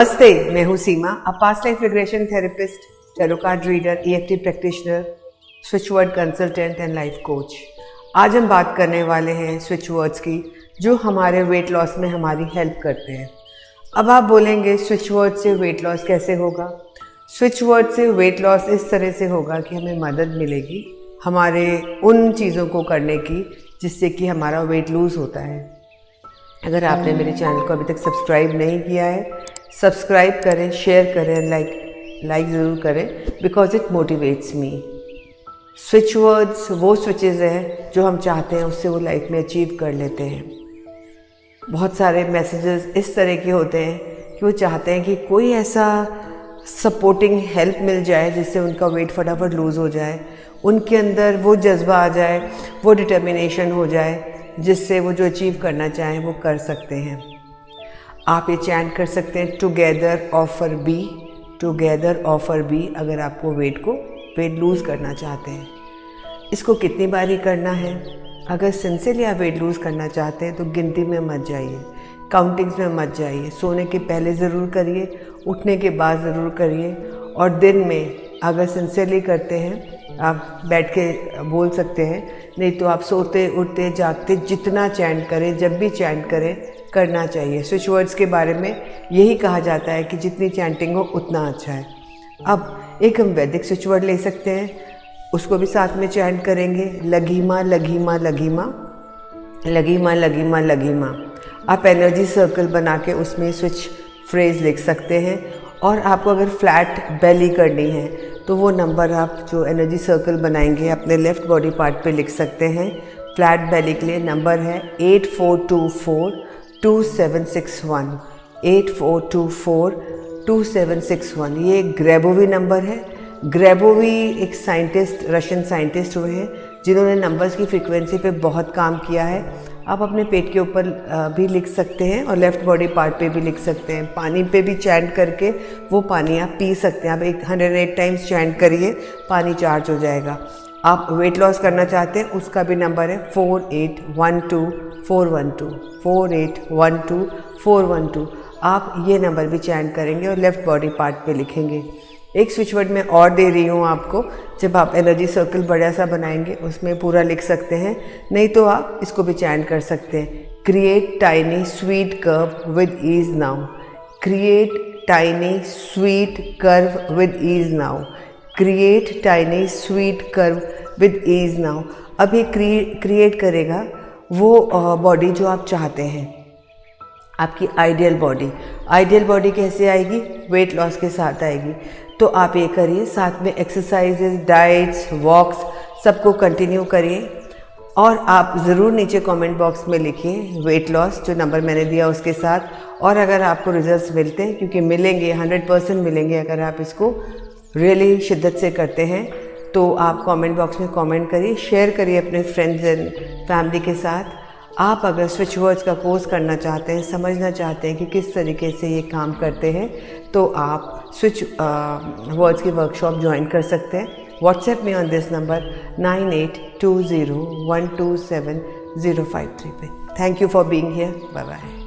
नमस्ते, मैं हूँ Seema, a past life regression therapist, tarot card reader, EFT practitioner, switch word consultant and life coach. आज हम बात करने वाले हैं स्विच वर्ड्स की, जो हमारे वेट लॉस में हमारी हेल्प करते हैं। अब आप बोलेंगे स्विच वर्ड से वेट लॉस कैसे होगा? स्विच वर्ड से वेट लॉस इस तरह से होगा कि हमें मदद मिलेगी हमारे उन चीज़ों को करने की जिससे कि हमारा वेट लूज़ होता है। अगर आपने मेरे चैनल को अभी तक सब्सक्राइब नहीं किया है, सब्सक्राइब करें, शेयर करें, लाइक ज़रूर करें, because it motivates me. Switch words वो स्विचेज़ हैं जो हम चाहते हैं उससे वो लाइफ में अचीव कर लेते हैं। बहुत सारे मैसेजेस इस तरह के होते हैं कि वो चाहते हैं कि कोई ऐसा सपोर्टिंग हेल्प मिल जाए जिससे उनका वेट फटाफट लूज़ हो जाए, उनके अंदर वो जज्बा आ जाए, वो डिटर्मिनेशन हो जाए जिससे वो जो अचीव करना चाहें वो कर सकते हैं। आप ये चैंट कर सकते हैं together offer be, together offer be, अगर आपको वेट लूज़ करना चाहते हैं। इसको कितनी बार ही करना है? अगर सिंसियरली आप वेट लूज़ करना चाहते हैं तो गिनती में मत जाइए, काउंटिंग्स में मत जाइए। सोने के पहले ज़रूर करिए, उठने के बाद ज़रूर करिए, और दिन में अगर सिंसियरली करते हैं आप बैठ के बोल सकते हैं, नहीं तो आप सोते उठते जागते जितना चैंट करें, जब भी चैंट करें, करना चाहिए। स्विच वर्ड्स के बारे में यही कहा जाता है कि जितनी चैंटिंग हो उतना अच्छा है। अब एक हम वैदिक स्विच वर्ड ले सकते हैं, उसको भी साथ में चैंट करेंगे, लघीमा लघीमा लघीमा, लघीमा लघीमा लघीमा। आप एनर्जी सर्कल बना के उसमें स्विच फ्रेज लिख सकते हैं, और आपको अगर फ्लैट बेली करनी है तो वो नंबर आप जो एनर्जी सर्कल बनाएंगे अपने लेफ़्ट बॉडी पार्ट पे लिख सकते हैं। फ्लैट बेली के लिए नंबर है 84242761, 84242761। ये ग्रेबोवी नंबर है। ग्रेबोवी एक साइंटिस्ट, रशियन साइंटिस्ट हुए हैं जिन्होंने नंबर्स की फ्रीक्वेंसी पे बहुत काम किया है। आप अपने पेट के ऊपर भी लिख सकते हैं और लेफ़्ट बॉडी पार्ट पे भी लिख सकते हैं। पानी पे भी चैंट करके वो पानी आप पी सकते हैं। आप 108 टाइम्स चैंट करिए, पानी चार्ज हो जाएगा। आप वेट लॉस करना चाहते हैं, उसका भी नंबर है 4812 412 आप ये नंबर भी चैंट करेंगे और लेफ़्ट बॉडी पार्ट पे लिखेंगे। एक स्विच वर्ड मैं और दे रही हूँ आपको, जब आप एनर्जी सर्कल बड़ा सा बनाएंगे उसमें पूरा लिख सकते हैं, नहीं तो आप इसको भी चैंट कर सकते हैं। Create tiny sweet curve with ease now, create tiny sweet curve with ease now, create tiny sweet curve with ease now. अब ये क्रिएट करेगा वो बॉडी जो आप चाहते हैं, आपकी आइडियल बॉडी। आइडियल बॉडी कैसे आएगी? वेट लॉस के साथ आएगी। तो आप ये करिए, साथ में एक्सरसाइजेज, डाइट्स, वॉक्स सबको कंटिन्यू करिए, और आप ज़रूर नीचे कमेंट बॉक्स में लिखिए वेट लॉस, जो नंबर मैंने दिया उसके साथ। और अगर आपको रिजल्ट्स मिलते हैं, क्योंकि मिलेंगे, 100% मिलेंगे अगर आप इसको रियली शिद्दत से करते हैं, तो आप कमेंट बॉक्स में कमेंट करिए, शेयर करिए अपने फ्रेंड्स एंड फैमिली के साथ। आप अगर स्विच वर्ड्स का कोर्स करना चाहते हैं, समझना चाहते हैं कि किस तरीके से ये काम करते हैं, तो आप स्विच वर्ड्स की वर्कशॉप ज्वाइन कर सकते हैं। व्हाट्सएप में ऑन दिस नंबर 9820127053 पे। Thank you for being here. Bye bye.